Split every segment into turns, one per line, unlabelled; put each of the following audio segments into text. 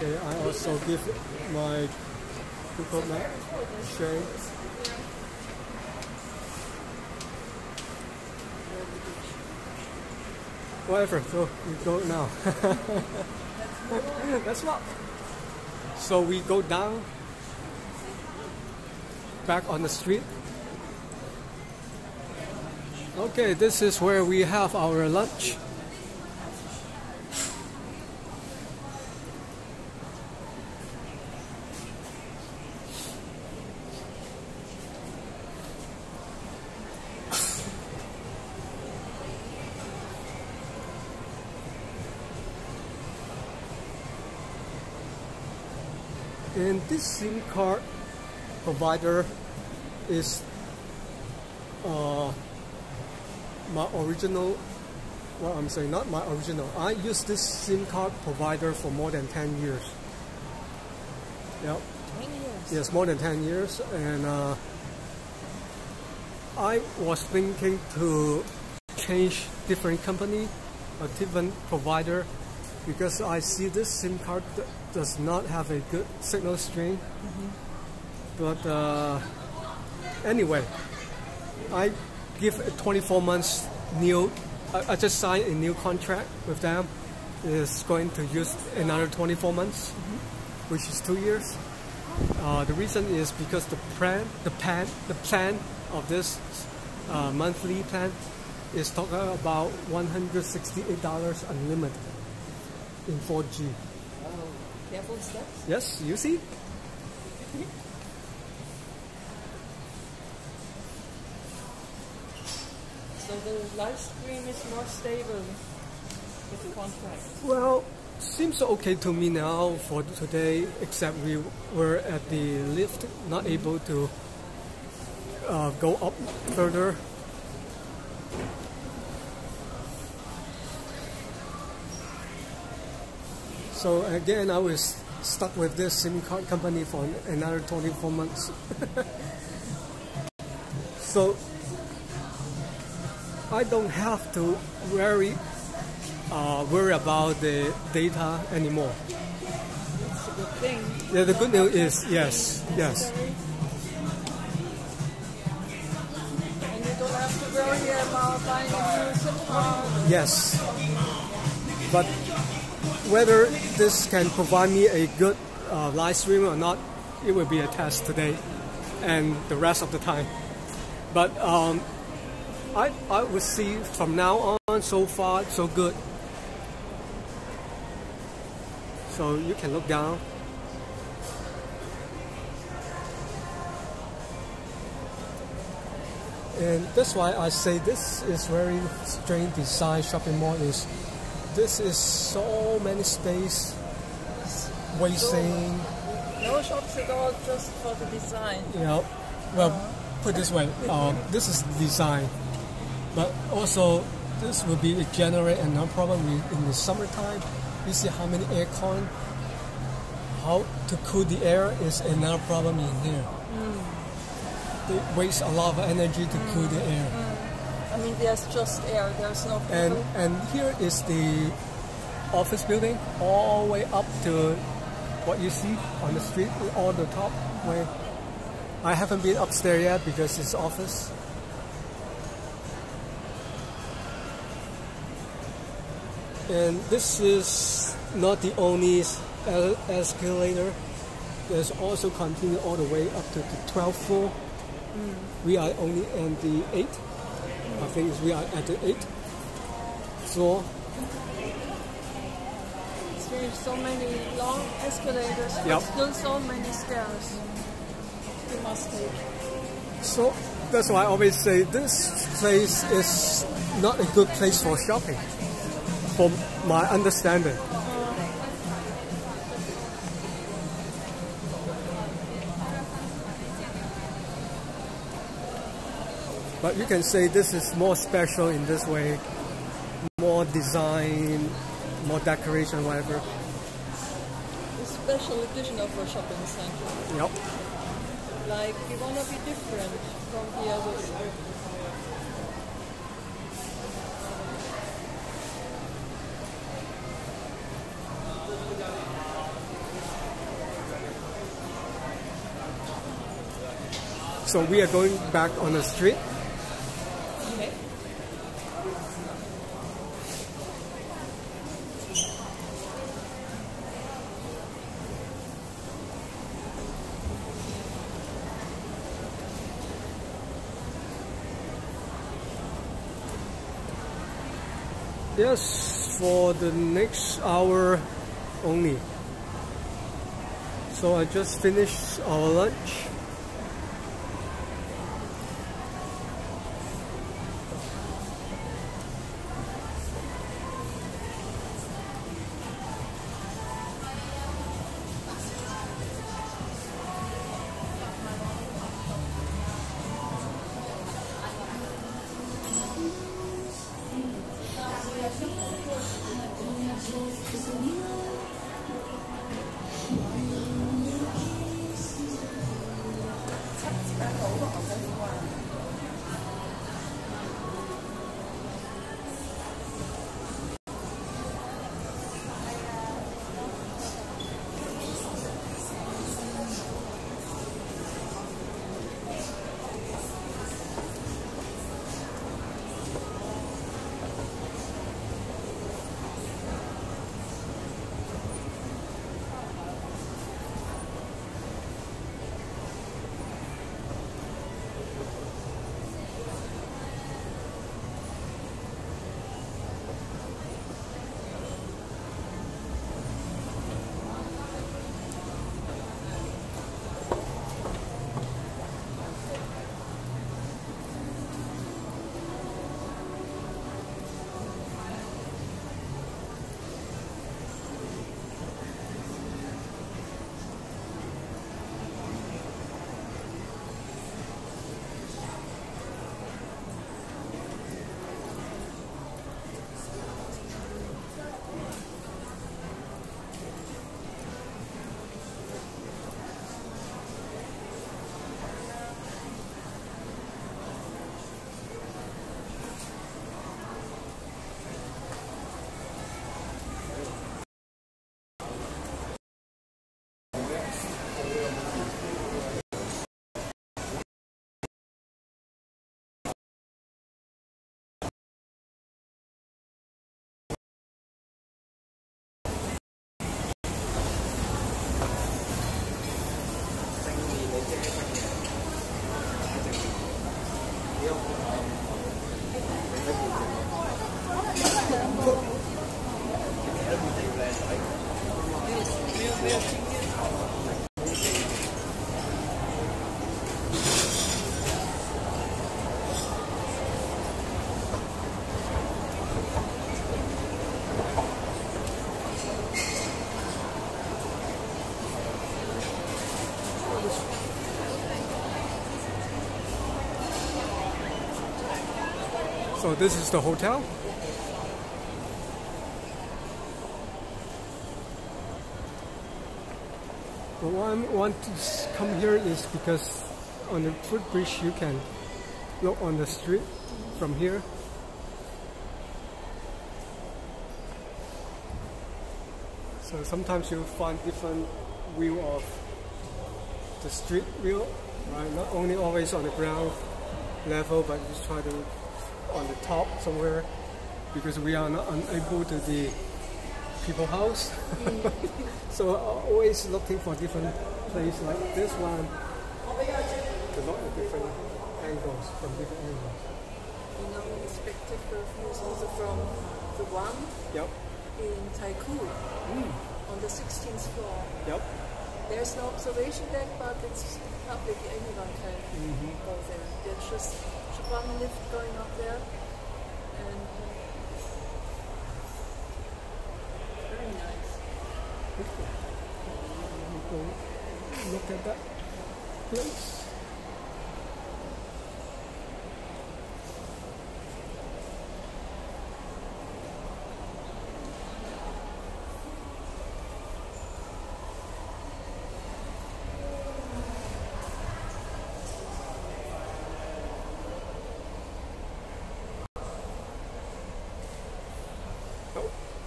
Okay, I also give my Google Map share. Whatever, so we go now. Let's walk. So we go down, back on the street. Okay, this is where we have our lunch. And this SIM card provider is my original, well, I'm saying not my original. I use this SIM card provider for more than 10 years. Yep.
10 years?
Yes, more than 10 years. And I was thinking to change different company, a different provider, because I see this SIM card does not have a good signal strength. But anyway, I give 24 months new. I just signed a new contract with them. It's going to use another 24 months, which is 2 years. The reason is because the plan of this monthly plan is talking about $168 unlimited in 4G.
Oh, careful steps.
Yes, you see?
So the live stream is more stable with the contract?
Well, seems okay to me now for today, except we were at the lift, not able to go up further. So again, I was stuck with this SIM card company for another 24 months. So I don't have to worry about the data anymore.
That's a good thing.
Yeah, the good news is yes.
And you don't have to worry about buying a new SIM card.
Yes. But whether this can provide me a good live stream or not, it will be a test today and the rest of the time. But I would see from now on, so far, so good. So you can look down. And that's why I say this is very strange design shopping mall. This is so many space wasting.
No shops at all, just for the design.
Yeah. Well, put it this way, this is design, but also this will be generate another problem in the summertime. You see how many aircon, how to cool the air is another problem in here. They waste a lot of energy to cool the air.
I mean, there's just air, there's no people.
And here is the office building, all the way up to what you see on the street, all the top way. I haven't been upstairs yet because it's office. And this is not the only escalator. There's also continue all the way up to the 12th floor. We are only on the 8th. I think we are at the 8th floor.
There's so many long escalators, but still so many stairs. You must take.
So that's why I always say this place is not a good place for shopping, from my understanding. But you can say this is more special in this way, more design, more decoration, whatever.
A special edition of a shopping center.
Yep.
Like, you want to be different from the others.
So we are going back on the street.
Okay.
Yes, for the next hour only. So I just finished our lunch. So this is the hotel. But why I want to come here is because on the footbridge you can look on the street from here. So sometimes you find different view of the street view, right? Not only always on the ground level, but just try to on the top somewhere, because we are not unable to the people house. So always looking for different place like this one to look at different angles, from different angles.
You know, the spectacular view is also from the one in Kowloon on the 16th floor. There's no observation deck, but it's public, anyone can go there. There's just one lift going up there, and very nice.
Look at that place.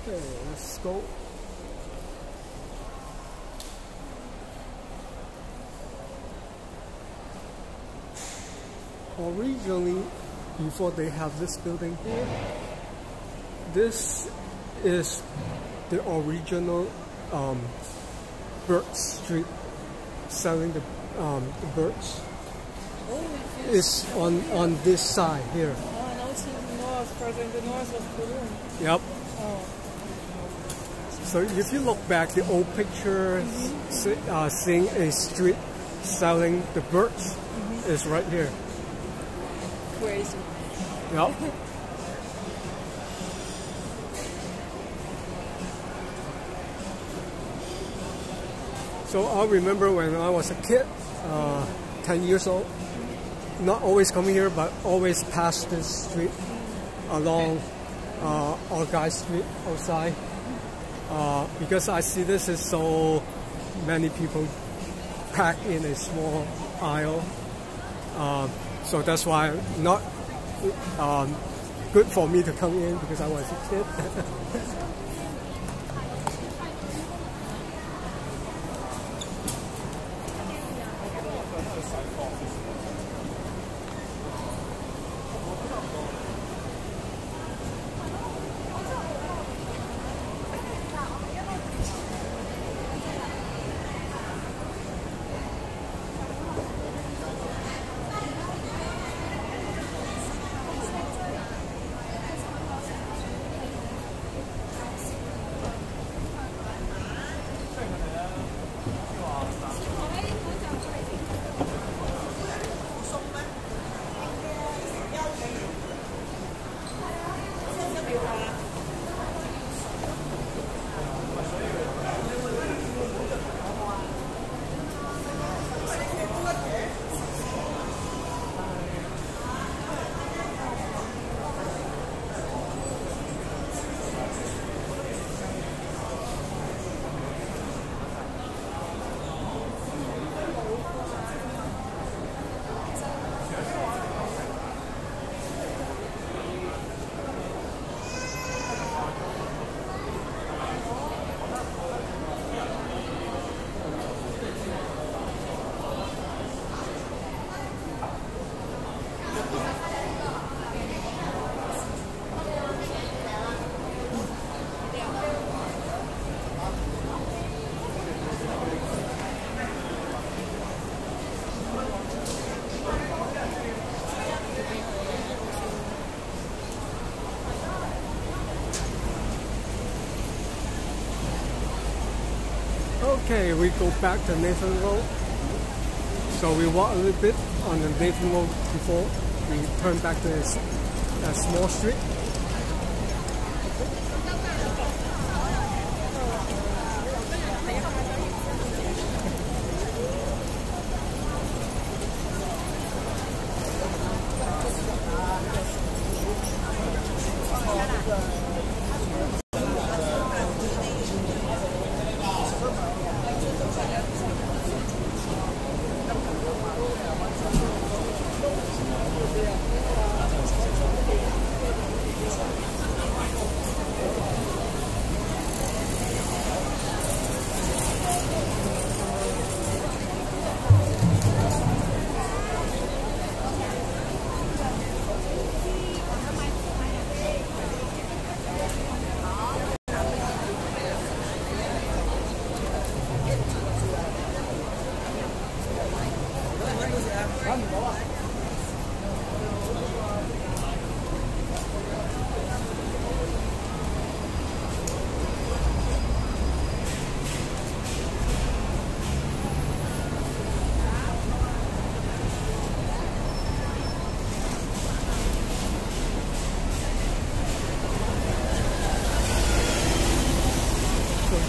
Okay, let's go. originally, before they have this building here, this is the original bird street selling the birds. It's on this side here.
Oh, now it's in the north, further in the north of Kowloon.
Yep.
Oh.
So if you look back, the old picture seeing a street selling the birds is right here.
Crazy.
Yep. So I remember when I was a kid, 10 years old, not always coming here, but always past this street along our guy's street outside. Because I see this is so many people packed in a small aisle. So that's why not good for me to come in because I was a kid. Okay, we go back to Nathan Road. So we walk a little bit on the Nathan Road before we turn back to this small street.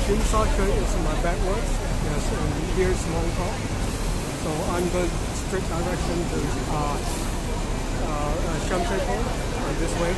Jim Soccer is my backwards, yes, and here's Hong Kong. So I'm going straight direction to Shamsai Port on this way.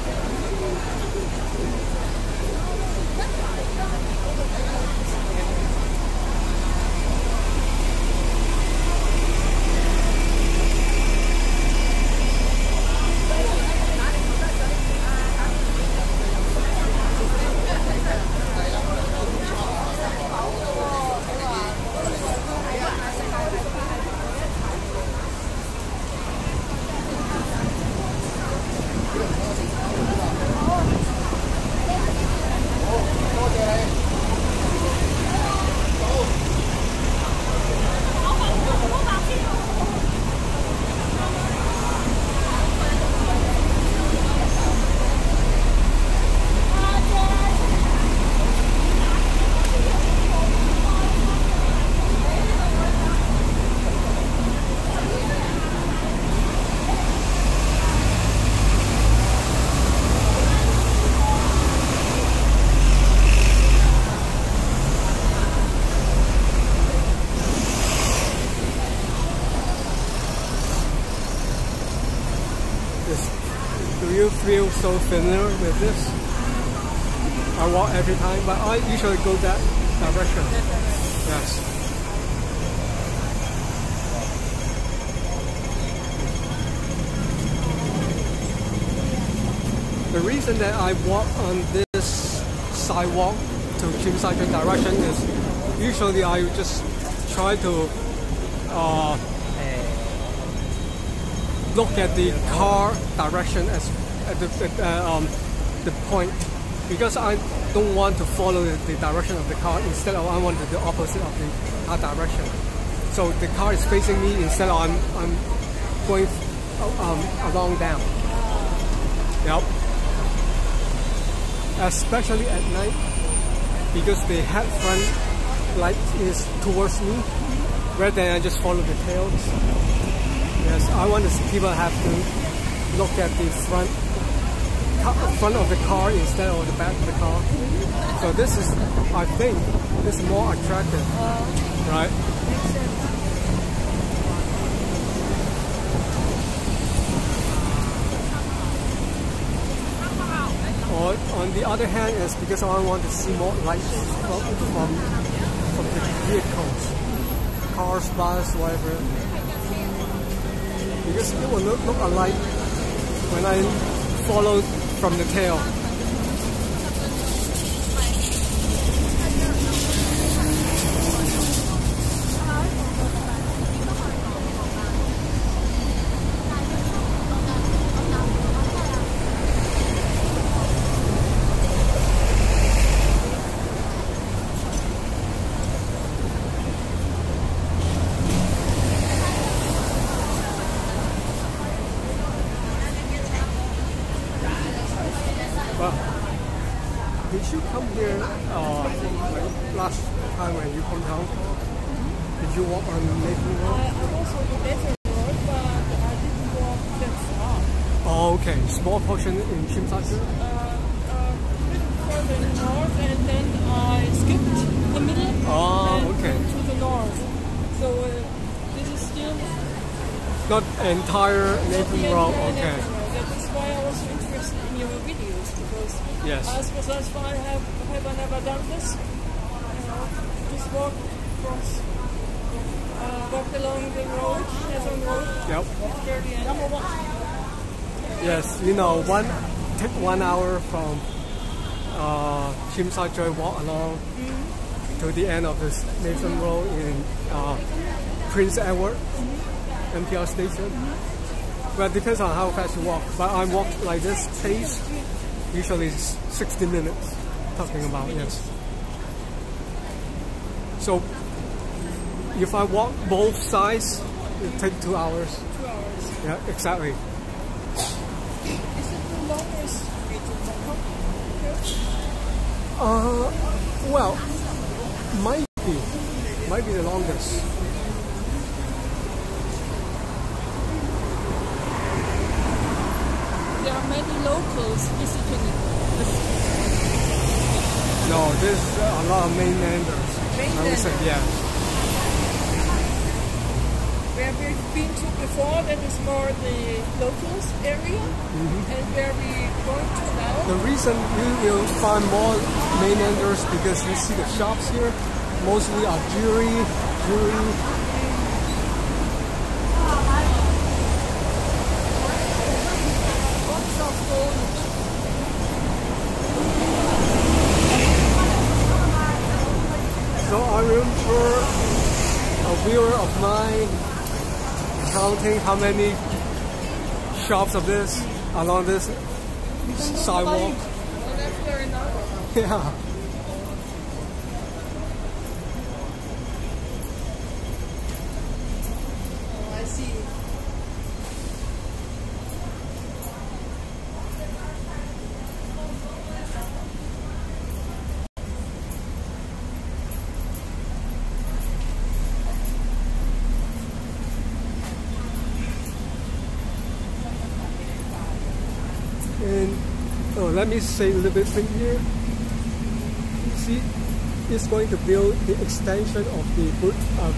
you feel so familiar with this? I walk every time, but I usually go that direction. Yes. The reason that I walk on this sidewalk to Kim Sa-choi direction is usually I just try to look at the car direction as at the point, because I don't want to follow the direction of the car. Instead of I want the opposite of the car direction. So the car is facing me, instead of I'm going along down. Yep. Especially at night, because the head front light is towards me, rather than I just follow the tails. Yes, I want people have to look at the front of the car instead of the back of the car. So this is, I think, this is more attractive, right? Or on the other hand, is because I want to see more light from the vehicles, cars, bus, whatever. Because it will look alike when I follow from the tail. Did you come here last time when you come down? Did you walk on Nathan Road?
I also on Nathan Road, but I didn't walk that far.
Oh, okay. Small portion in Kim Sa-choi?
A bit further north, and then I skipped the middle and went to the north. So this is still
not entire Nathan Road. Okay.
That is why I was interested in your videos, because as far I have I never done this. Just walk along the road, Nathan Road. Yep.
Yes, take 1 hour from Kim Sa-choi, walk along to the end of this Nathan Road in Prince Edward MTR station. Well, it depends on how fast you walk. But I walk like this pace, usually it's 60 minutes. Talking about, yes. So if I walk both sides, it takes 2 hours.
2 hours.
Yeah, exactly.
Is it the longest street in Bangkok?
Well, might be the longest.
There are many locals visiting it.
No, there's a lot of mainlanders. I would say, yeah.
Where we've been to before, that is more the locals area, and where we're going to now.
The reason you will find more mainlanders because you see the shops here, mostly are jewelry.
Lots of gold.
So I remember a viewer of mine counting how many shops of this along this sidewalk.
Well, that's very nice.
Yeah.
Oh, I see.
And let me say a little bit thing here. You see, it's going to build the extension of the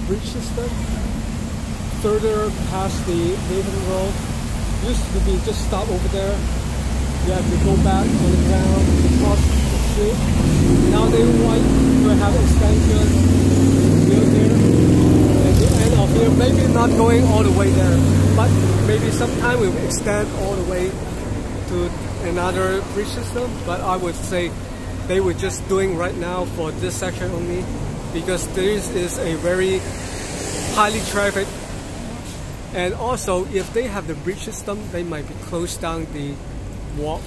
bridge system further past the Nathan Road. Used to be just stop over there, you have to go back on the ground across the street. Now they want to have extension built here at the end of here. Maybe not going all the way there, but maybe sometime we'll extend all the way to another bridge system. But I would say they were just doing right now for this section only, because this is a very highly trafficked. And also, if they have the bridge system, they might be close down the walk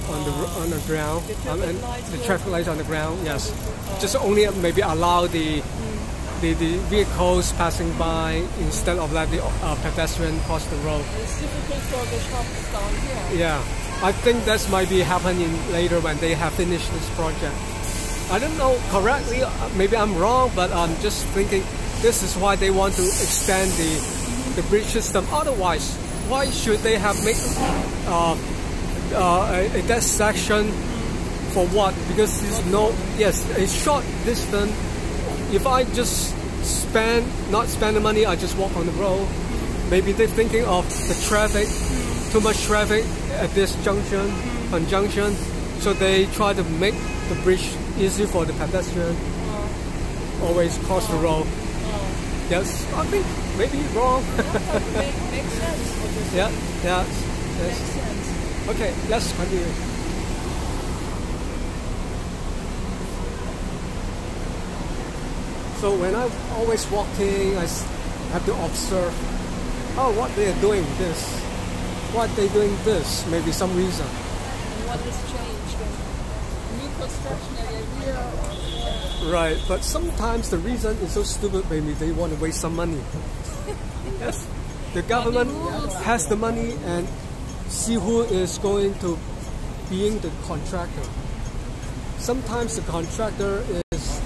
on the ground, and the traffic lights on the ground. Yes, just only maybe allow the vehicles passing by instead of let the pedestrian cross the road.
It's difficult for the shops down here.
Yeah, I think that might be happening later when they have finished this project. I don't know correctly. Maybe I'm wrong, but I'm just thinking this is why they want to extend the bridge system. Otherwise, why should they have made that section for what? Because it's a short distance. If I just not spend the money, I just walk on the road. Maybe they're thinking of the traffic, too much traffic at this conjunction, so they try to make the bridge easy for the pedestrian. Always cross the road. Yes, I think maybe wrong.
Makes sense.
Yeah.
Makes sense.
Okay, let's continue. So when I'm always walking, I have to observe, what they are doing this, what they doing this, maybe some reason.
And what has changed? New construction area here? Or
Right, but sometimes the reason is so stupid, maybe they want to waste some money. Yes, the government has the money and see who is going to being the contractor. Sometimes the contractor is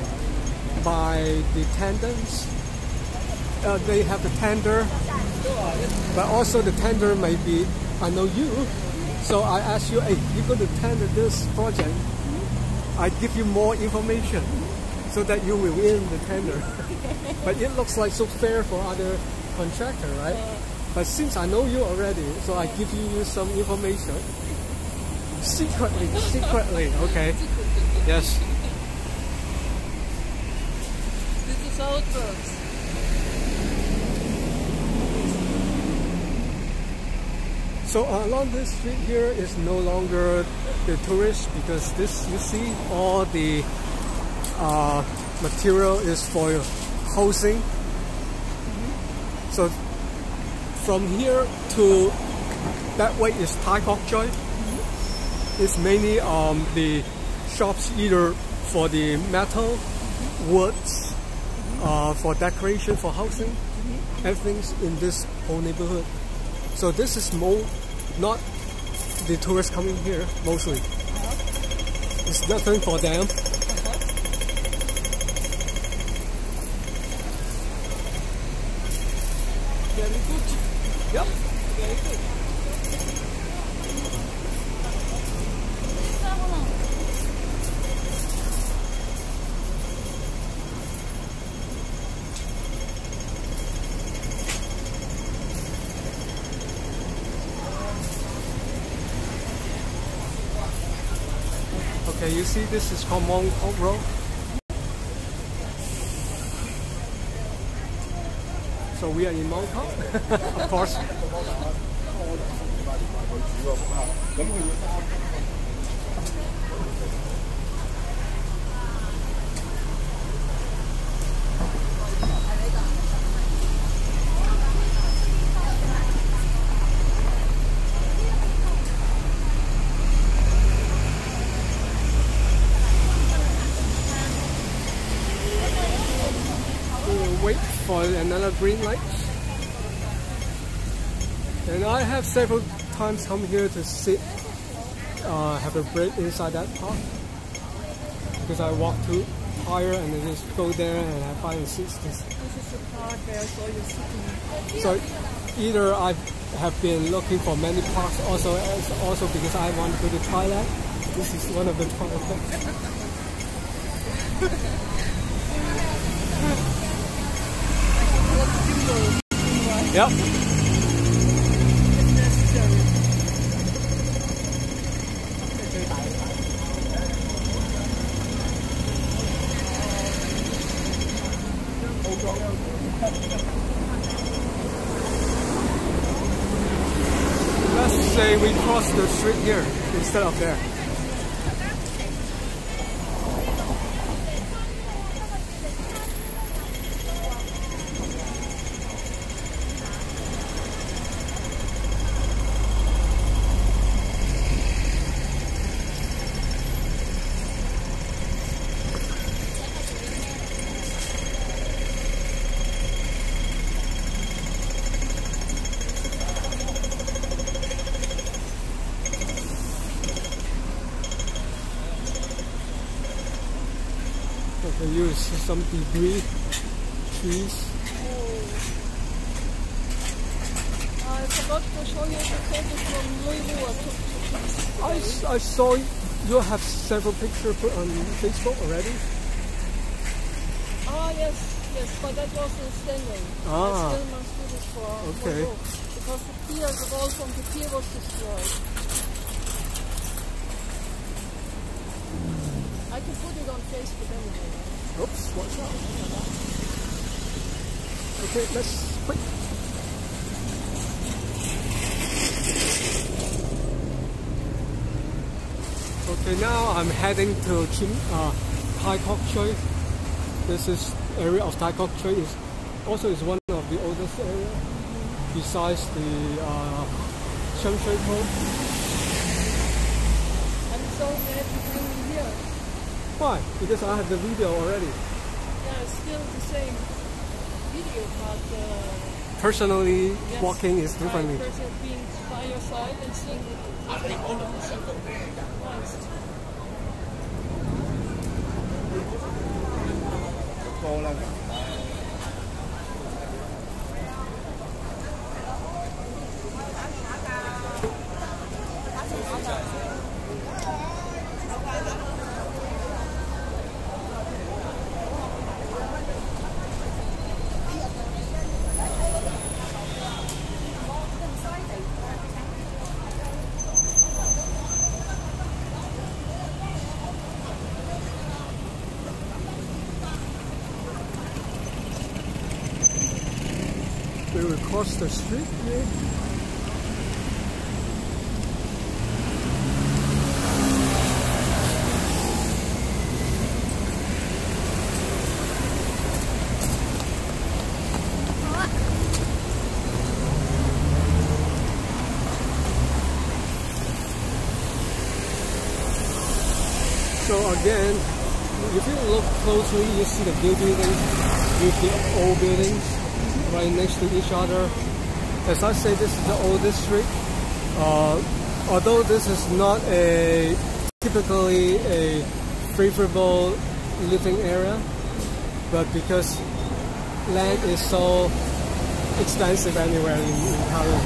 by the tenders. They have the tender, but also the tender may be, I know you, so I ask you, hey, you're going to tender this project. I give you more information so that you will win the tender. But it looks like so fair for other contractor, right? But since I know you already, so I give you some information. Secretly, okay? Yes.
this is how it works.
So along this street here is no longer the tourist, because this, you see, all the material is for housing. So from here to that way is Thai Kok Choi. It's mainly the shops either for the metal, woods, for decoration, for housing. Everything's in this whole neighborhood. So this is not the tourists coming here mostly. It's nothing for them.
Very good.
Yep.
Very good.
Okay, you see this is called Mong Kok Road. So we are in Mong Kok, of course. Wait for another green light. And I have several times come here to sit, have a break inside that park, because I walk too tired and then just go there and I find a seat.
This is the park where I saw you sitting.
So either I have been looking for many parks, also because I want to go to Thailand. This is one of the parks. Yep. we cross the street here instead of there? Okay, you see some debris, trees.
Oh. I forgot to show you the photos from Louisville.
I saw you have several pictures put on Facebook already.
Oh yes, but that was in Stanley. I still must do this for Louisville, because the wall from the pier was destroyed. I can put it on Facebook anyway.
Oops, what's that? Okay, let's quick. Okay, now I'm heading to Tai Kok Tsui. This is area of Tai Kok Tsui is one of the oldest area besides the Sham Shui Po.
I'm so glad to bring you here.
Why? Because I have the video already.
Yeah, it's still the same video, but
personally, yes, walking is differently.
Person being by your side and seeing it.
We will cross the street here. So again, if you look closely, you see the new buildings with the old buildings right next to each other. As I say, this is the oldest street. Although this is not typically a favorable living area, but because land is so expensive anywhere in Kowloon,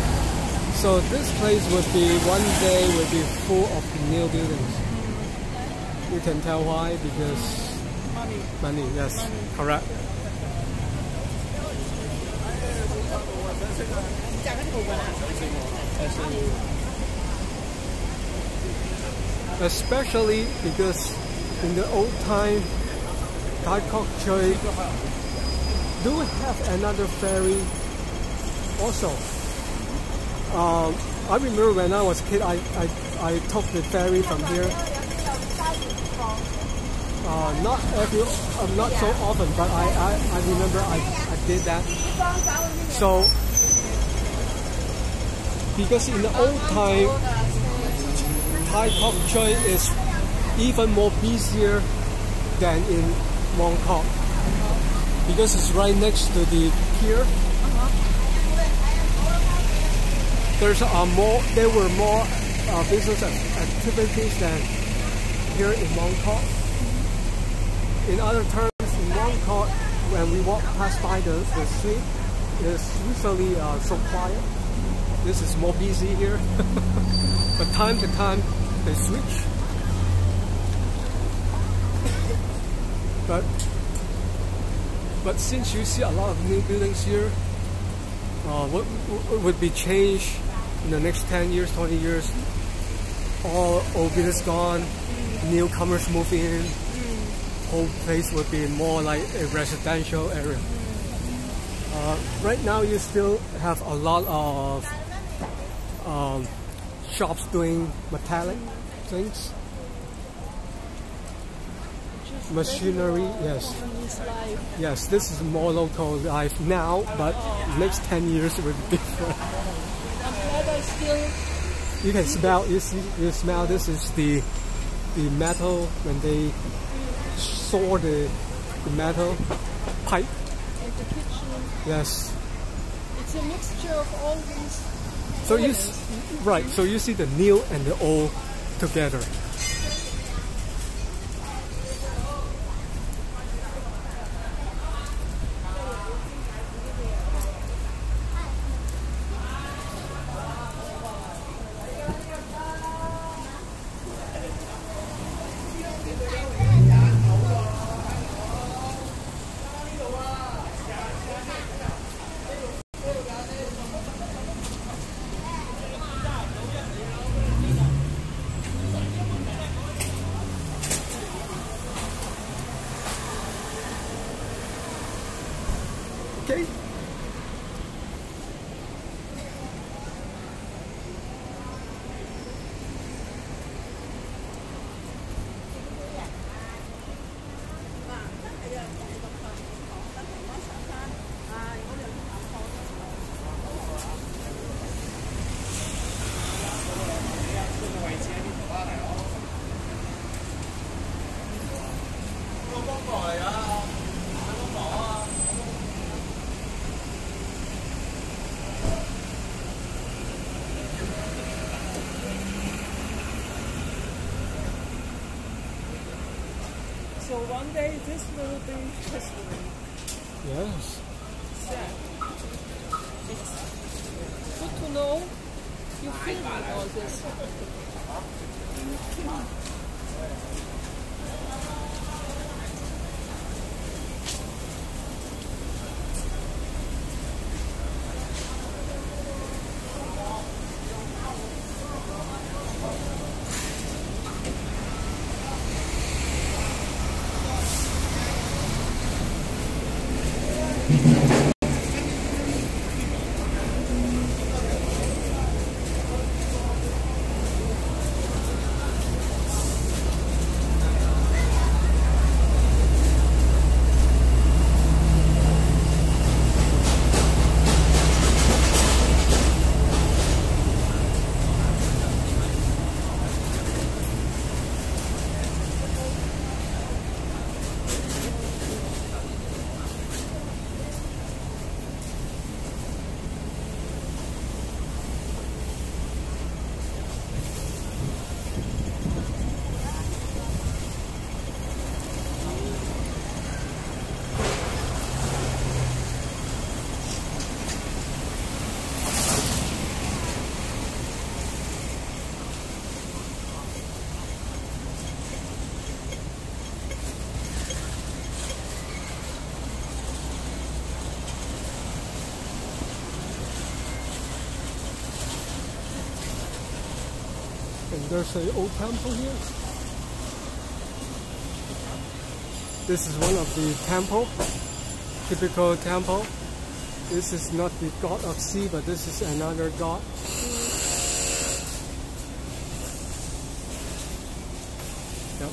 so this place would be one day would be full of new buildings. You can tell why, because money, yes, correct. Especially because in the old time, Tai Kok Tsui do have another ferry also. I remember when I was a kid, I took the ferry from here. Not so often, but I remember I did that. So because in the old time, Tai Kok Tsui is even more busier than in Mongkok, because it's right next to the pier. There were more business activities than here in Mongkok. In other terms, in Mongkok, when we walk past by the street, it's usually so quiet. This is more busy here. But time to time, they switch. But since you see a lot of new buildings here, what would be changed in the next 10 years, 20 years? All old buildings gone, newcomers move in. Whole place would be more like a residential area. Right now, you still have a lot of shops doing metallic things.
Just
Machinery, yes. Yes, this is more local life now, but next 10 years will be different.
I'm glad I still...
You can smell, you smell, this is the metal when they saw the metal pipe.
In the kitchen.
Yes.
It's a mixture of all these.
So so you see the new and the old together. Okay.
So one day this will be history.
Yes.
Sad. It's good to know you feel all this. And there's an old temple here. This is one of the temple, typical temple. This is not the god of sea, but this is another god. Yep.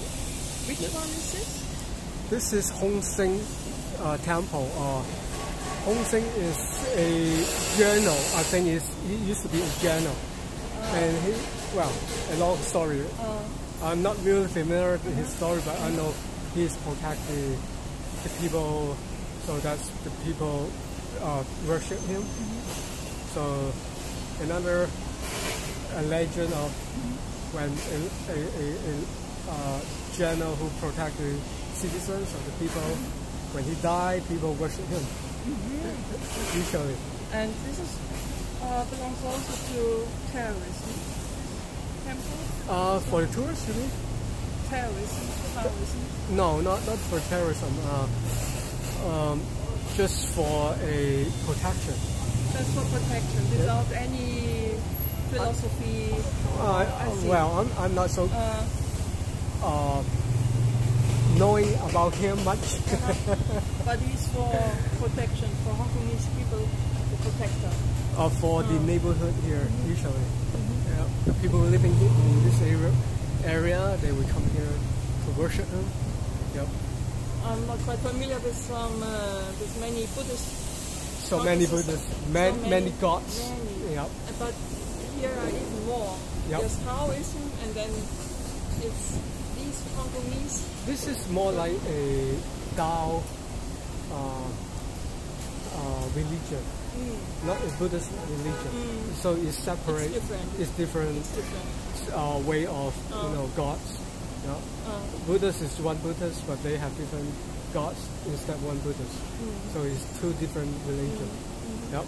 Which one is this?
This is Hong Sing temple. Hong Sing is a journal. I think it used to be a journal. And he, well, a long story. I'm not really familiar with his story, but I know he's protecting the people, so that's the people worship him. So another legend of when a general who protected citizens or the people, when he died, people worship him. Usually.
And this is belongs also to terrorism temple?
For the tourists, you mean?
Terrorism?
No, not for terrorism. Just for a protection.
Just for protection, without any philosophy?
Well, I'm not so knowing about him much.
But it's for protection, for Hong Kongese people, the protector.
For the neighborhood here, usually. The people living in this area, they will come here to worship him. Yep.
I'm not quite familiar with many Buddhist.
So many Buddhists, many gods.
Many.
Yep.
But here are even more.
Yep.
There's Taoism, and then it's these Congolese.
This is more like a Tao religion, not a Buddhist religion. So it's separate. It's different. Way of gods. Yeah. Buddhist is one Buddhist, but they have different gods instead of one Buddhist. So it's two different religions. Yep.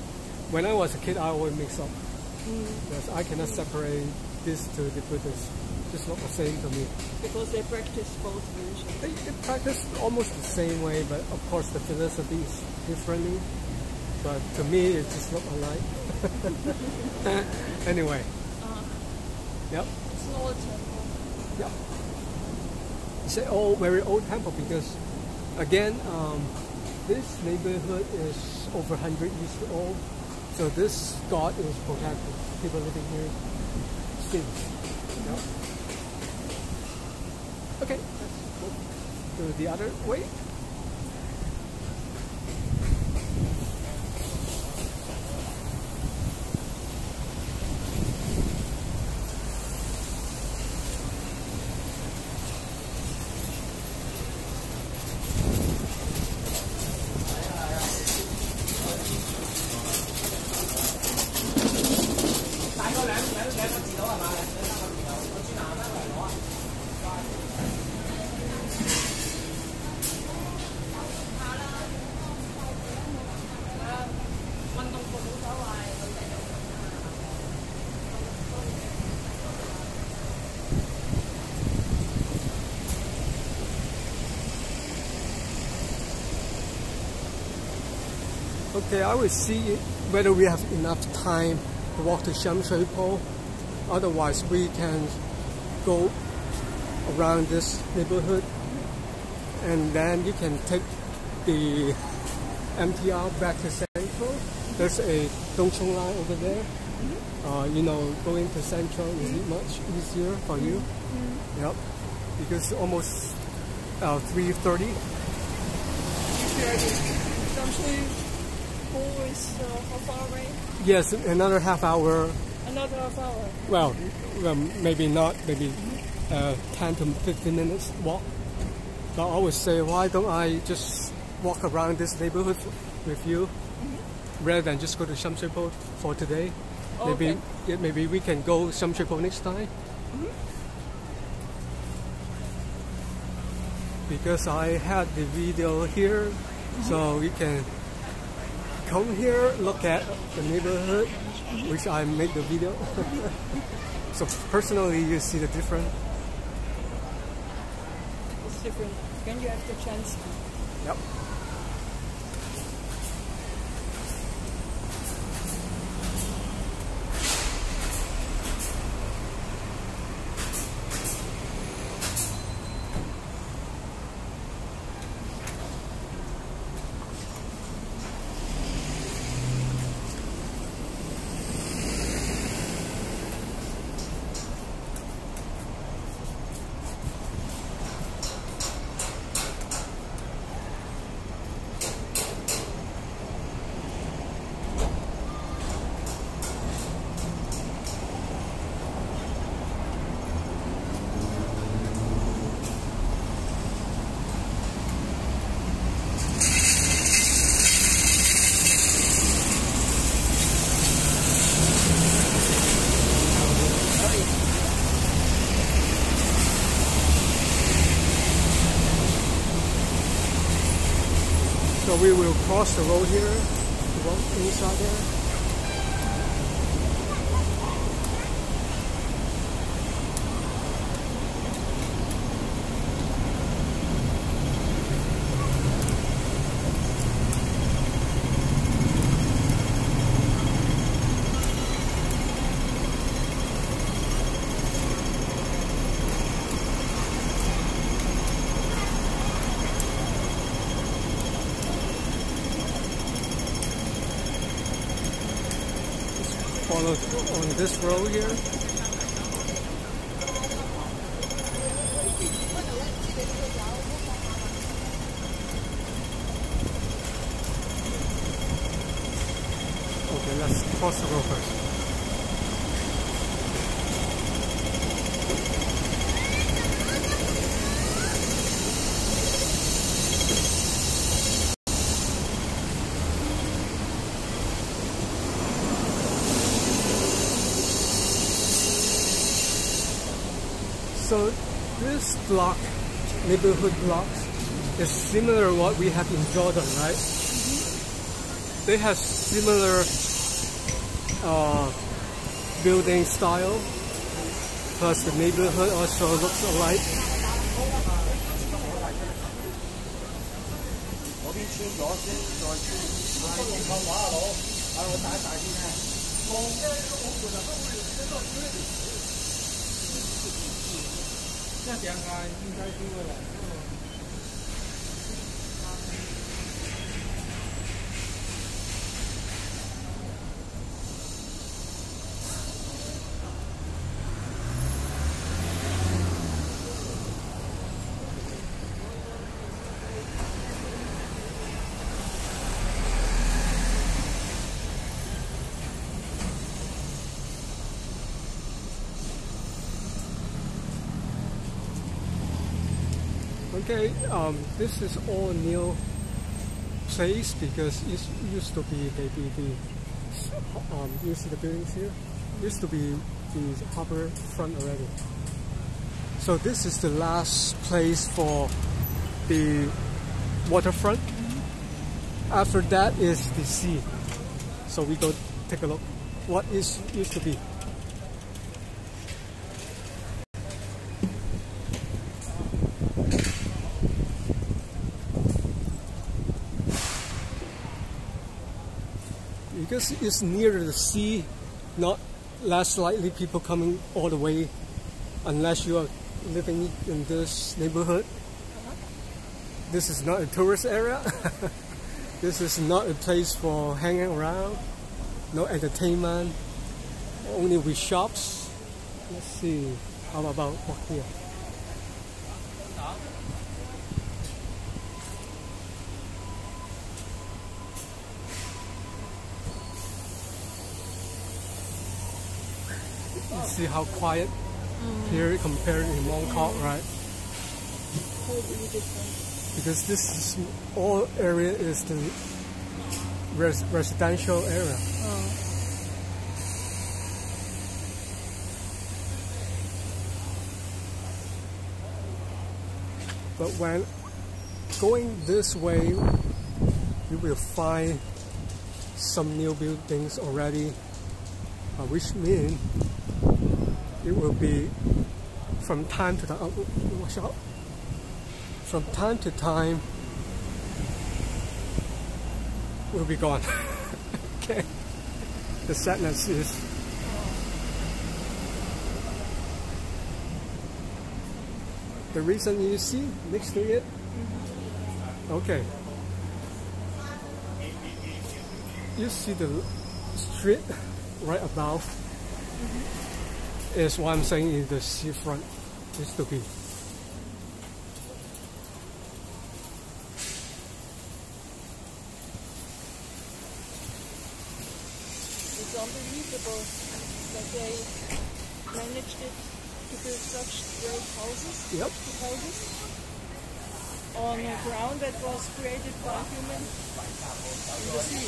When I was a kid, I always mix up. Because I cannot separate this to the Buddhist. It's not the same to me.
Because they practice both religions.
They practice almost the same way, but of course the philosophy is differently. But to me, it's just not alike. Anyway. Yep.
It's an old temple.
Yep. It's an old, very old temple because, again, this neighborhood is over 100 years old. So this god is protected. People living here since. Yep. Okay, let's go to the other way. Okay, I will see whether we have enough time to walk to Sham Shui Po. Otherwise, we can go around this neighborhood, and then you can take the MTR back to Central. There's a Dongchong line over there. Going to Central is much easier for you. Yep, because almost 3:30.
Is how far away?
Yes, another half hour.
Another half hour?
Well, maybe not, maybe 10 to 15 minutes walk. But I would say, why don't I just walk around this neighborhood with you rather than just go to Sham Shui Po for today?
Okay.
Maybe we can go Sham Shui Po next time. Because I had the video here, so we can come here, look at the neighborhood, which I made the video. So personally, you see the difference.
It's different when you have the chance to.
Yep. So we will cross the road here to walk inside there. Follow on this road here. cross the road first. So this block, neighborhood blocks, is similar to what we have in Jordan, right? Mm-hmm. They have similar building style, plus the neighborhood also looks alike. Okay, this is all new place because it used to be maybe the you see the buildings here? Used to be the harbor front already. So this is the last place for the waterfront. After that is the sea. So we go take a look what is used to be. Because it's near the sea, not less likely people coming all the way unless you are living in this neighborhood. This is not a tourist area. This is not a place for hanging around. No entertainment, only with shops. Let's see, how about walk here? You see how quiet here compared to Mongkok, right?
Totally different.
Because this is all area is the residential area.
Oh.
But when going this way, you will find some new buildings already, which means it will be from time to time. From time to time, will be gone. Okay, the sadness is. The reason you see next to it. Okay. You see the street right above. Is what I'm saying in the seafront used to be.
It's unbelievable that they managed it to build such great houses,
Yep.
big houses, on a ground that was created by humans in the sea.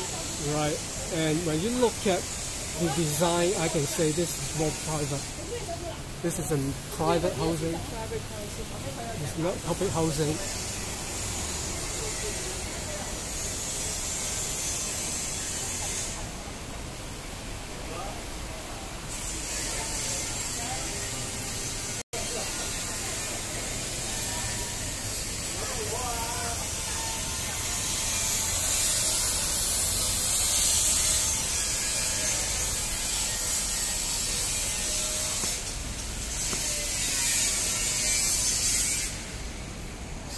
Right, and when you look at the design, I can say this is more private. This is a private housing.
Private housing.
It's not public housing.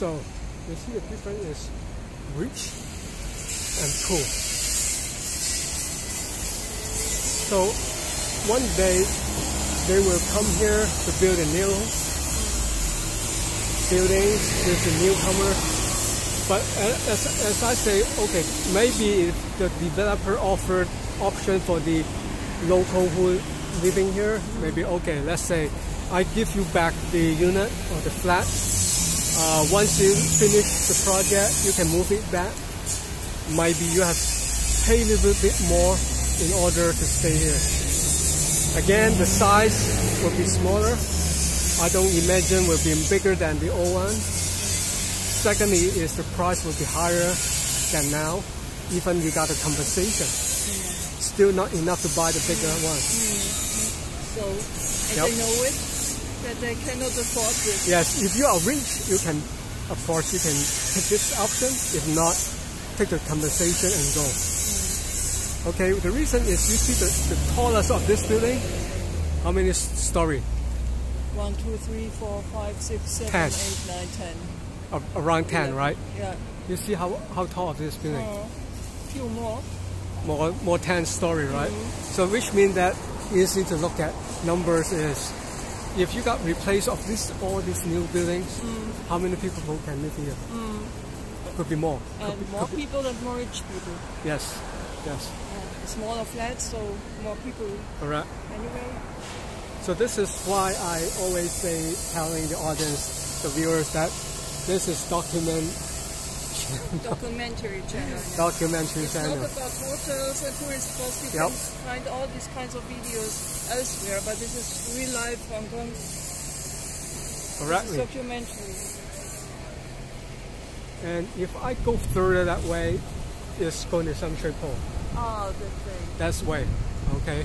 So you see the difference is rich and poor. So one day they will come here to build a new buildings with the newcomer. But as I say, okay, maybe if the developer offered option for the local who living here. Maybe, okay, let's say I give you back the unit or the flat. Once you finish the project, you can move it back. Maybe you have to pay a little bit more in order to stay here. Again, the size will be smaller. I don't imagine will be bigger than the old one. Secondly, is the price will be higher than now. Even you got a compensation. Still not enough to buy the bigger one.
So, and they know it, that they cannot afford this.
Yes, if you are rich, you can, of course, you can take this option. If not, take the compensation and go. Okay, the reason is you see the tallest of this building. How many story?
1, 2, 3, 4, 5, 6, 7,
10.
8, 9, 10.
Around 10, right?
Yeah.
You see how tall of this building?
Few more.
More 10 story, right? So which means that easy to look at numbers is if you got replaced of all these new buildings, how many people can live here? Could be more.
And more people and more rich people.
Yes, yes.
Smaller flats, so more people.
Correct.
Anyway.
So this is why I always say, telling the audience, the viewers, that this is documentary channel. Documentary channel.
It's not about hotels and tourist spots. You can find all these kinds of videos elsewhere, but this is real life Hong Kong.
Correctly.
Documentary.
And if I go further that way, it's going to Shan Shui Po.
Oh, that way.
That's way, okay.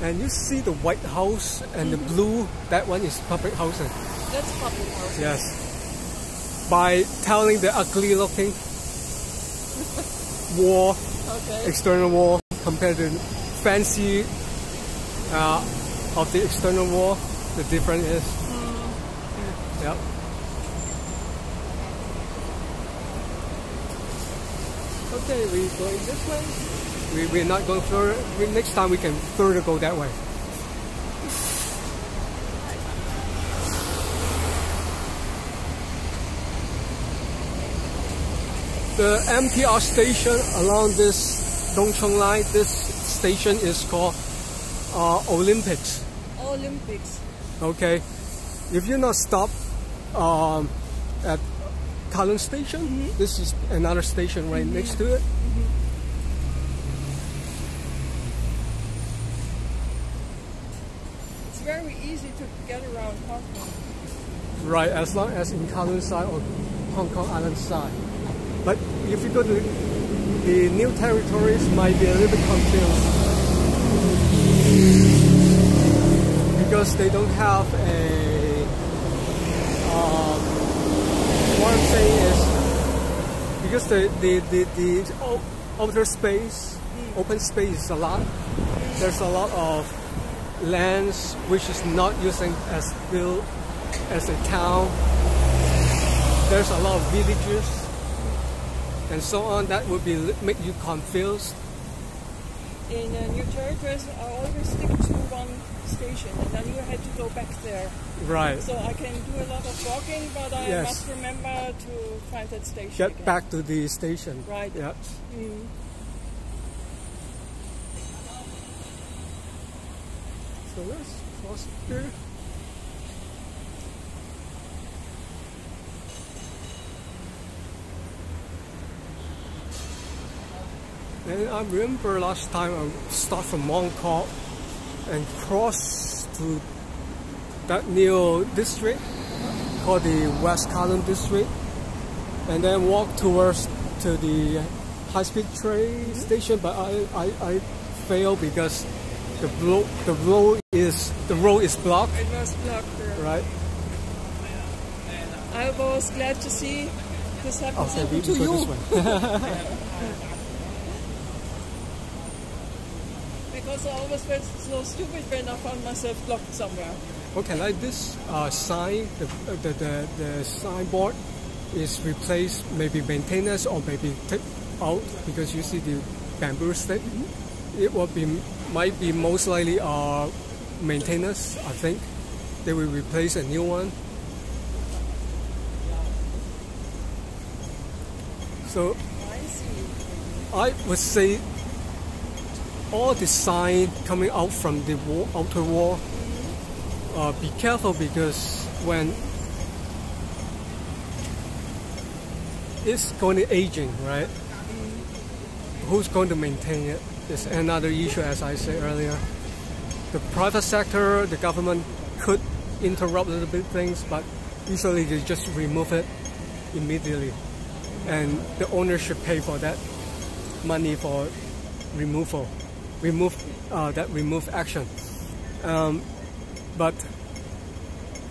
And you see the White House and the blue, that one is public housing.
That's public housing.
Yes. By telling the ugly looking wall, external wall, compared to fancy of the external wall, the difference is. Yep. Okay, we're going this way. We're not going further. Next time we can further go that way. The MTR station along this Dongcheng line, this station is called Olympics.
Olympics.
Okay. If you're not stopped at Kowloon station, this is another station right next to it.
It's very easy to get around Hong Kong.
Right, as long as in Kowloon side or Hong Kong Island side. But if you go to the new territories, might be a little bit confused because they don't have a. What I'm saying is because the outer space, open space is a lot. There's a lot of lands which is not using as built as a town. There's a lot of villages and so on. That would be make you confused.
In new territories, I always stick to one station, and then you had to go back there.
Right.
So I can do a lot of walking, but I must remember to find that station.
Get
again.
back to the station.
Right.
Yeah. So let's cross here. And I remember last time I started from Mong Kok and crossed to that new district called the West Kowloon district, and then walk towards to the high-speed train station. But I failed because the road is blocked.
It was blocked.
Right.
I was glad to see this happen
we
to
go
you.
this way.
Because I always felt so stupid when I found myself blocked somewhere.
Okay, like this sign, the signboard is replaced, maybe maintenance or maybe take out because you see the bamboo stick. It will be might be most likely maintenance. I think they will replace a new one. So
I see.
I would say all the sign coming out from the wall, outer wall, be careful, because when it's going to aging, right? Who's going to maintain it is another issue, as I said earlier. The private sector, the government could interrupt a little bit things, but usually they just remove it immediately, and the owner should pay for that money for remove action. But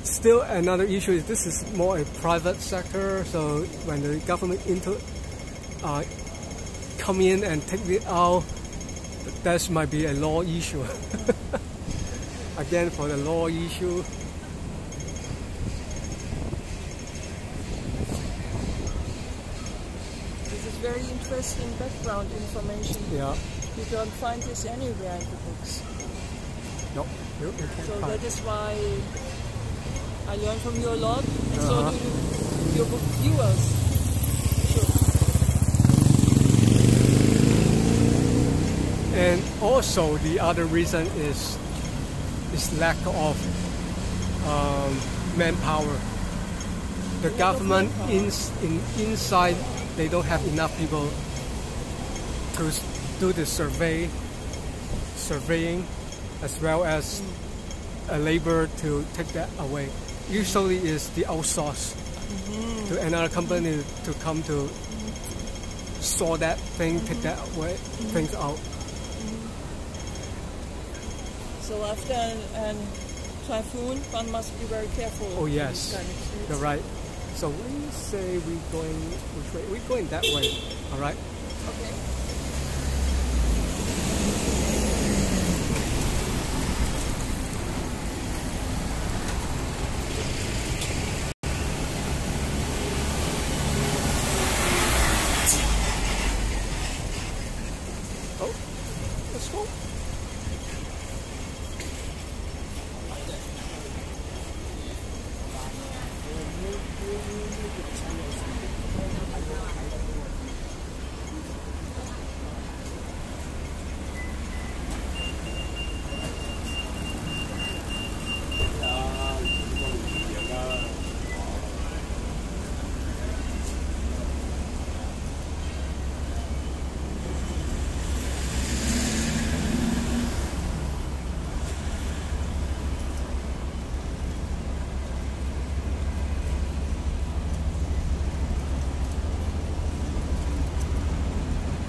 still, another issue is this is more a private sector, so when the government come in and take it out, that might be a law issue. Again, for the law issue.
This is very interesting background information.
Yeah.
You don't find this anywhere in the books.
No, you can't
So
find.
that is why I learn from you a lot, and so do your book viewers. Sure.
And also the other reason is lack of manpower. The government inside, they don't have enough people to do the surveying, as well as a labor to take that away. Usually is the outsource to another company to come to saw that thing, take that away, things out.
So after a typhoon, one must be very careful.
Oh yes, you're right. So we say we're going which way? We're going that way. All right.
Okay.
Oh, let's go.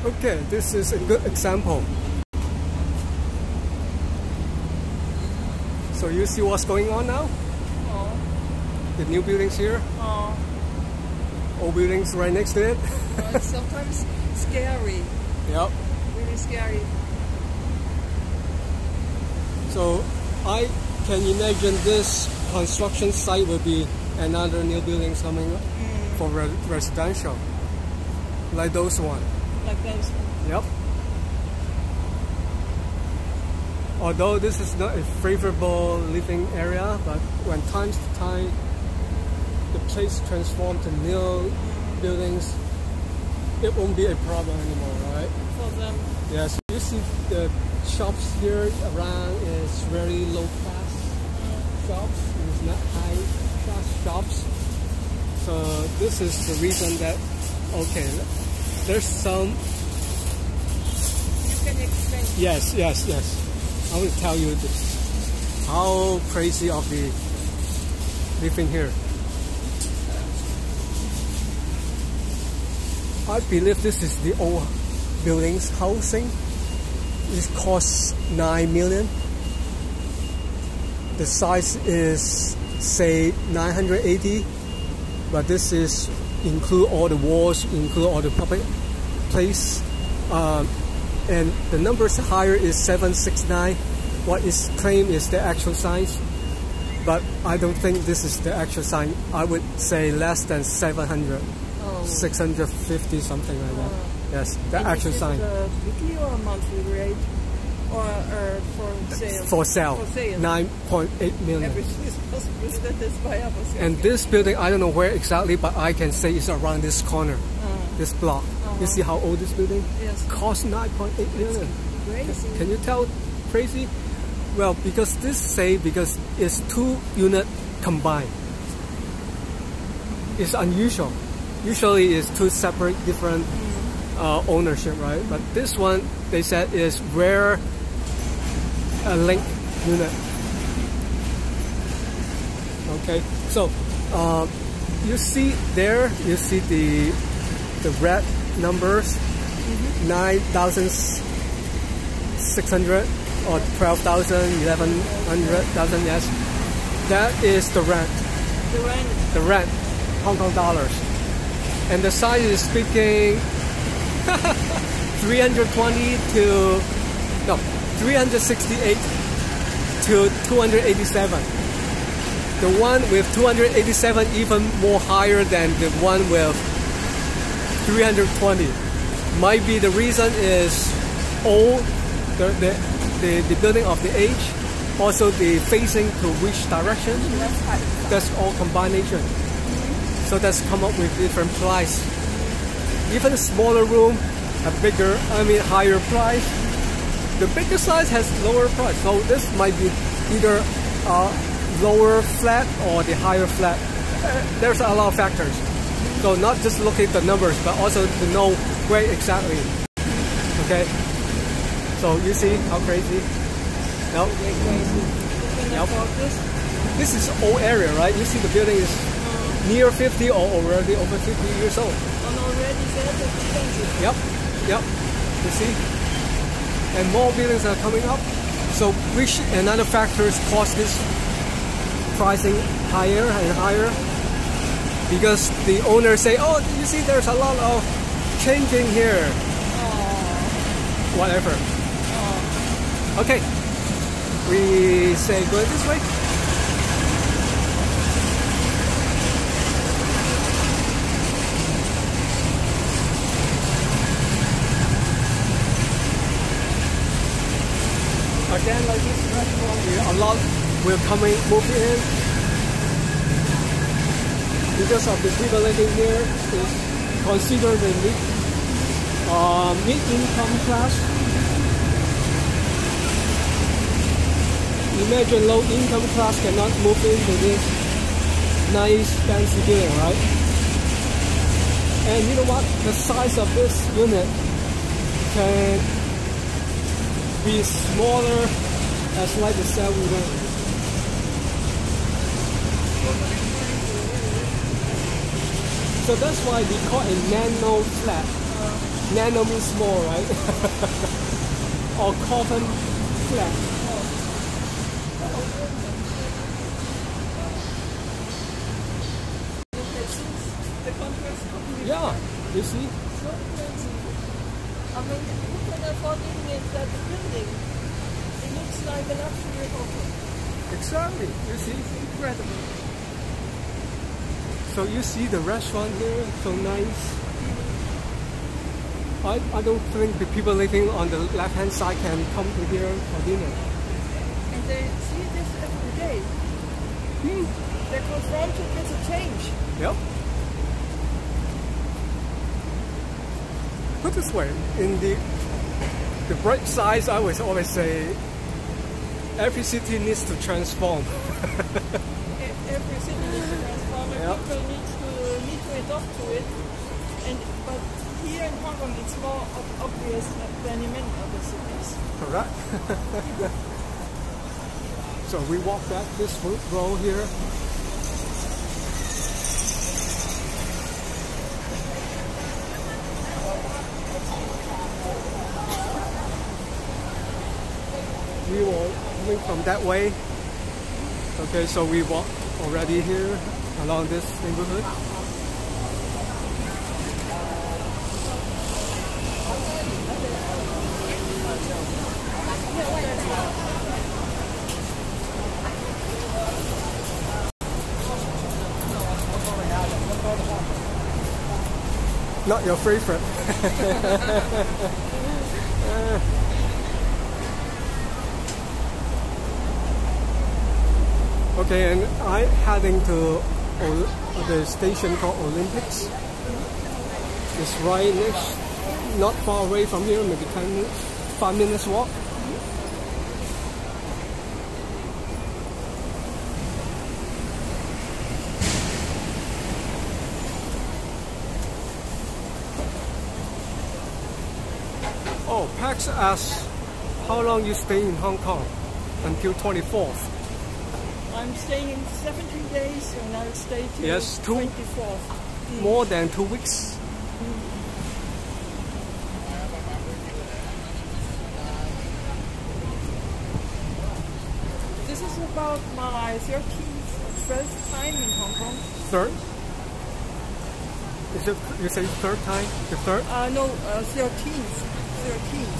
Okay, this is a good example. So you see what's going on now?
Oh.
The new buildings here,
Oh.
old buildings right next to it.
Well, it's sometimes scary.
Yep.
Really scary.
So I can imagine this construction site will be another new buildings coming up for residential, like those one.
Like those.
Yep. Although this is not a favorable living area, but when times to time the place transformed to new buildings, it won't be a problem anymore, right?
For them.
Yes. You see the shops here around is very low class shops. It's not high class shops. So this is the reason that there's some.
You can explain.
Yes. I will tell you this, how crazy of the living here. I believe this is the old buildings housing. It costs 9 million. The size is say 980, but this is include all the walls, include all the public place, and the numbers higher is 769. What is claimed is the actual size, but I don't think this is the actual size. I would say less than 700, 650, something like that. Yes, the actual size.
Is it a weekly or a monthly rate, or for sale?
For sale,
For sale.
9.8 million.
Everything is possible that is viable.
And this building, I don't know where exactly, but I can say it's around this corner. this block. You see how old this building?
Yes.
Cost 9.8 million.
Crazy.
Can you tell crazy? Well, because because it's 2 units combined. It's unusual. Usually it's 2 separate different ownership, right? But this one, they said, is rare link unit. Okay, so you see there, you see the red numbers, 9,600 or 12,000, 11,000, yes. That is the rent. The rent, Hong Kong dollars. And the size is speaking 368 to 287. The one with 287 even more higher than the one with 320. Might be the reason is all the building of the age, also the facing to which direction. That's all combination. So that's come up with different price. Even a smaller room, higher price. The bigger size has lower price. So this might be either lower flat or the higher flat. There's a lot of factors. So not just look at the numbers, but also to know where exactly. Okay. So you see how crazy? No. Yep. This is old area, right? You see the building is near 50 or already over 50 years old.
And already very expensive.
Yep. You see? And more buildings are coming up. So which another factors cause this pricing higher and higher? Because the owners say, oh, you see there's a lot of changing here. Whatever. Okay. We say go this way. Again, like this restaurant, a lot will move in. Because of the people living here is considered the mid-income class. Imagine low-income class cannot move into this nice fancy building, right? And you know what? The size of this unit can be smaller as like the cell we went. So that's why we call it nano flat. Nano means small, right? Or coffin flat. Yeah, you see?
So crazy. I mean, who can afford living in that building? It looks like a luxury hotel.
Exactly, you see?
It's incredible.
So you see the restaurant here, so nice. I don't think the people living on the left-hand side can come to here for dinner.
And they see this every day. They're confronted with a change.
Yep. Put this way, in the bright side, I would always say every city needs to transform.
Every city needs to transform, and people need to adopt to it. But here in Hong Kong, it's more obvious than in many other cities.
Correct. So we walk back this row here. We were coming from that way. Okay, so we walk already here along this neighborhood. Not your favorite. Okay, and I'm heading to the station called Olympics. It's right next, not far away from here, maybe 5 minutes walk. Oh, Pax asks how long you stay in Hong Kong until 24th.
I'm staying in 17 days and I'll stay till 24th.
More than 2 weeks.
This is about my 13th or 12th time in Hong Kong.
Third? Is it, you say third time? The third?
No, 13th.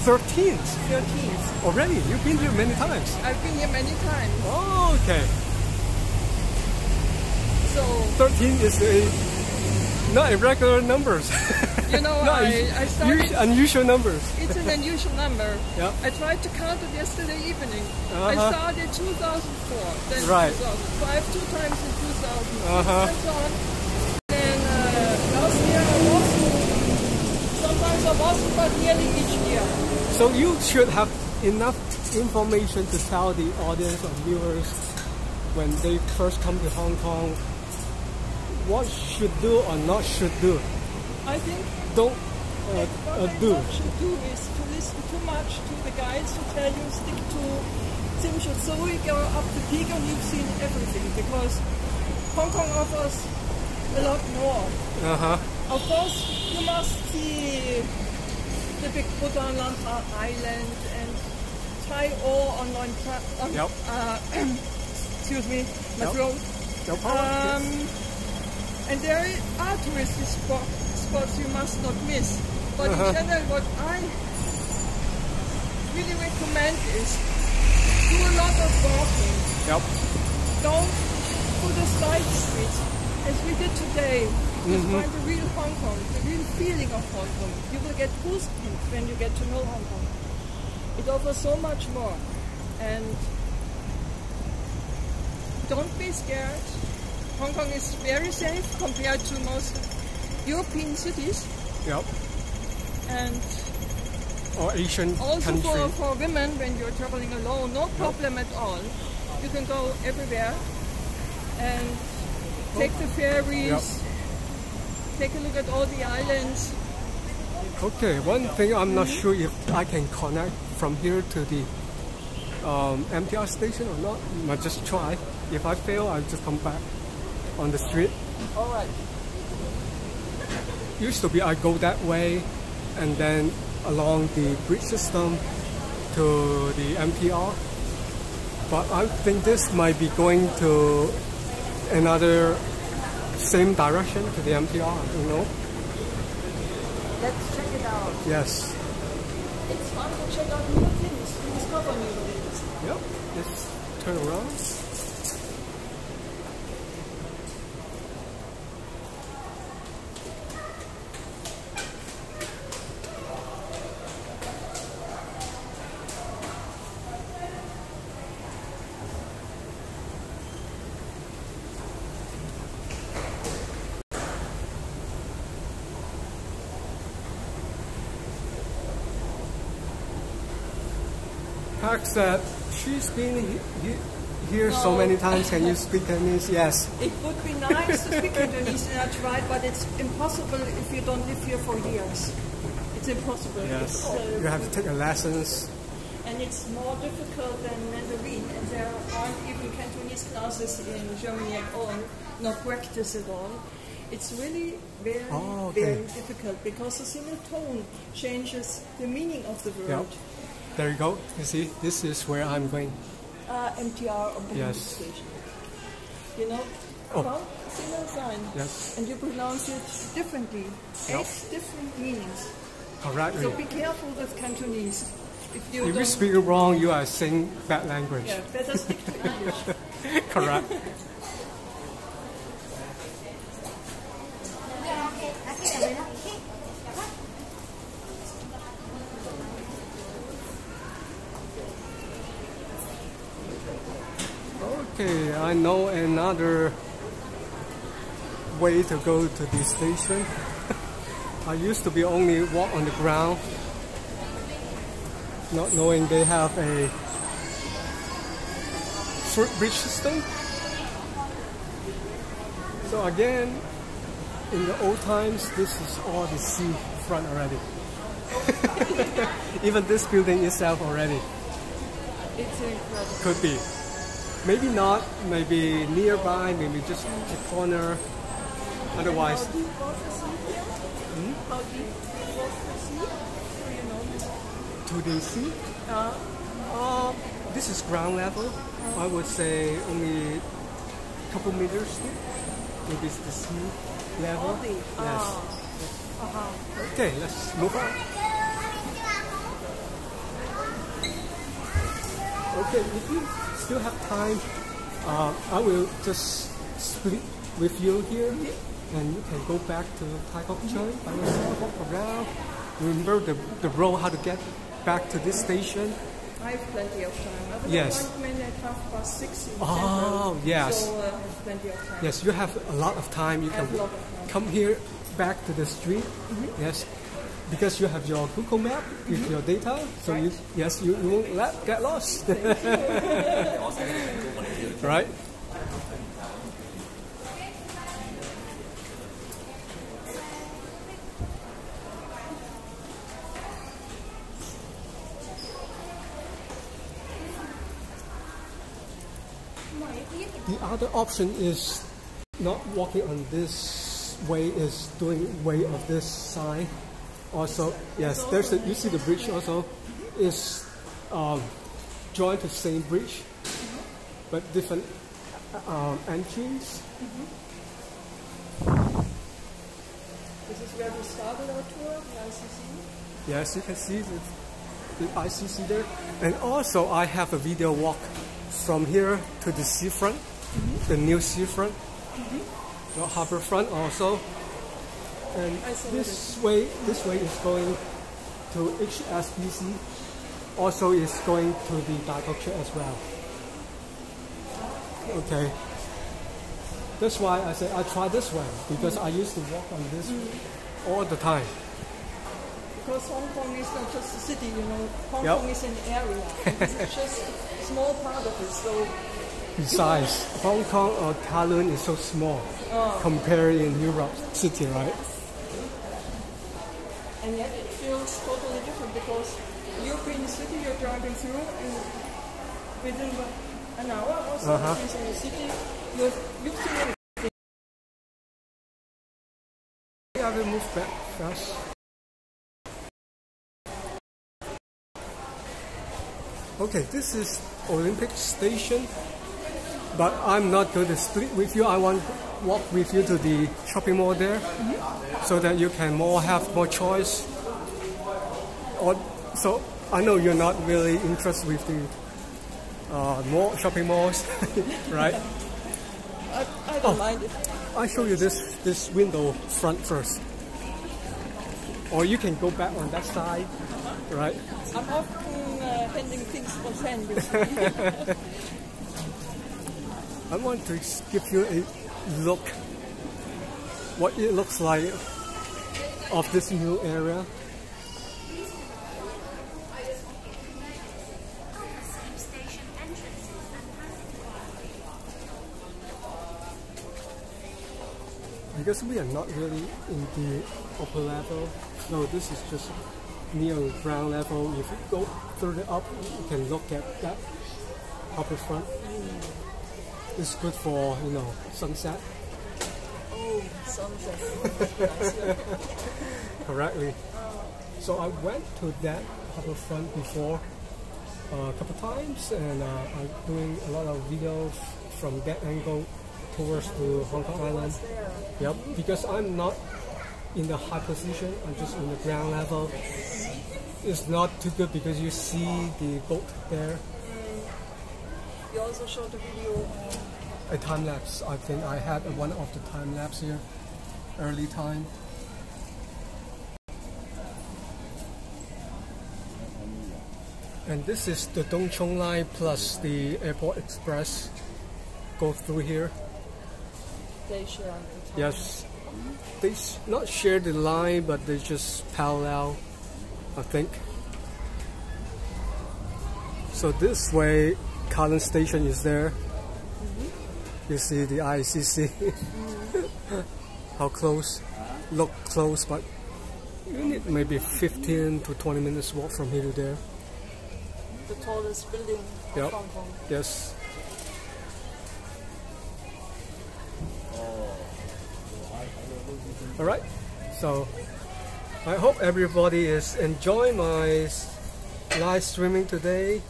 13th?
13th.
Already? You've been here many times?
I've been here many times.
Oh, okay.
So
13 is not irregular numbers.
You know, I started...
unusual numbers.
It's an unusual number.
Yeah.
I tried to count it yesterday evening. I started 2004, then 2005, 2 times in 2006, and so on. Then last year I wasn't. Sometimes I wasn't, but nearly each year.
So you should have enough information to tell the audience or viewers when they first come to Hong Kong what should do or not should do.
I think
don't do.
What should do is to listen too much to the guides who tell you stick to Tsim Sha Tsui, go up the peak and you've seen everything, because Hong Kong offers a lot more. Of course, you must see the big Bhutan Lanta Island and Tai O on excuse me, my throat.
No problem.
And there are touristy spots you must not miss. But in general, what I really recommend is do a lot of walking. Don't put a side street, as we did today. Just find the real Hong Kong, the real feeling of Hong Kong. You will get goosebumps when you get to know Hong Kong. It offers so much more. And don't be scared. Hong Kong is very safe compared to most European cities. And
or Asian
also
countries.
for women, when you're traveling alone, no problem at all. You can go everywhere and take the ferries, take a look at all the islands.
Okay, one thing I'm not sure if I can connect from here to the MTR station or not. I might just try. If I fail, I'll just come back on the street.
Alright.
Used to be I go that way and then along the bridge system to the MTR. But I think this might be going to another same direction to the MTR. I don't know.
Let's check it out.
Yes.
It's fun to check out new things, to discover new things.
Yep. Let's turn around. Park said she's been here so many times. Can you speak Chinese? Yes.
It would be nice to speak Indonesian. I tried, but it's impossible if you don't live here for years. It's impossible.
Yes. You have to take lessons.
And it's more difficult than Mandarin, and there aren't even Cantonese classes in Germany at all, not practice at all. It's really very, very difficult because the single tone changes the meaning of the word.
Yep. There you go. You see, this is where I'm going.
MTR or police station. You know about single sign.
Yes.
And you pronounce it differently. 8 different meanings.
Correctly.
So be careful with Cantonese. If you
speak it wrong, you are saying bad language.
Yeah, better stick to English.
Correct. Okay, I know another way to go to the station. I used to be only walk on the ground, not knowing they have a footbridge system. So again, in the old times, this is all the sea front already. Even this building itself already.
It's incredible.
Could be. Maybe not, maybe nearby, maybe just a corner. Otherwise.
How deep was the sea here? How deep was the sea? Do you know this?
To the sea? This is ground level. I would say only a couple meters deep. Maybe it's the sea level. Yes. Okay, let's move on. Okay, if you still have time, I will just split with you here, and you can go back to Tai Kok Choi by yourself, walk around. Remember the road, how to get back to this station?
I have plenty of time. I
Yes.
appointment at 6:30.
Oh, yes.
So I have plenty of time.
Yes, you have a lot of time. You can come here back to the street. Yes, because you have your Google map with your data. So you won't get lost. Right? The other option is not walking on this way, is doing way of this side. Also, yes, there's you see the bridge also is joined to the same bridge, but different entrance.
This is where we started our tour, the ICC.
Yes, you can see the ICC there. And also I have a video walk from here to the seafront, the new seafront, the harbor front also. And this way is going to HSBC. Also is going to the Tai Kok Choi as well. Okay. That's why I said I try this way, because I used to walk on this all the time.
Because Hong Kong is not just a city, you know. Hong Kong is an area. It's just a small part of it. So
besides, Hong Kong or Kowloon is so small compared in Europe city, right?
And yet it feels totally different, because European city you're driving through, and within an hour or so in the city, you've seen everything.
I will move back fast. Okay, this is Olympic Station, but I'm not going to split with you. I want to walk with you to the shopping mall there, so that you can have more choice. So I know you're not really interested with the shopping malls, right?
I don't mind it.
I show you this window front first, or you can go back on that side, right?
I'm often handing things for sandwich.
I want to give you a look, what it looks like of this new area. Because we are not really in the upper level, so this is just near ground level. If you go further up, you can look at that upper front. It's good for, sunset.
Oh, sunset.
Correctly. So I went to that upper front before a couple times, and I'm doing a lot of videos from that angle towards to Hong Kong Island. Yep, because I'm not in the high position, I'm just in the ground level. It's not too good because you see the boat there.
You also showed the video.
A time lapse. I think I had one of the time lapse here, early time. And this is the Tung Chung line plus the Airport Express go through here.
They share.
Yes, They not share the line, but they just parallel, I think. So this way, Kowloon Station is there. You see the ICC. How close? Look close, but you need maybe 15 to 20 minutes walk from here to there.
The tallest building of Hong Kong.
Yes. Alright, so I hope everybody is enjoying my live streaming today.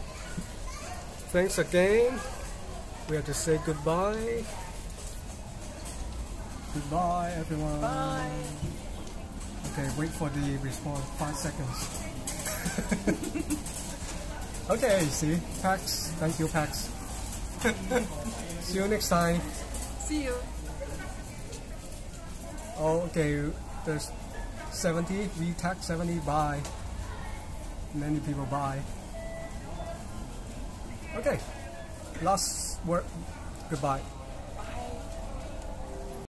Thanks again. We have to say goodbye. Goodbye, everyone.
Bye.
Okay, wait for the response. 5 seconds. Okay, see, Pax. Thank you, Pax. See you next time.
See you.
Oh, okay, there's 70. We tag 70. Bye. Many people buy. Okay, last word. Goodbye.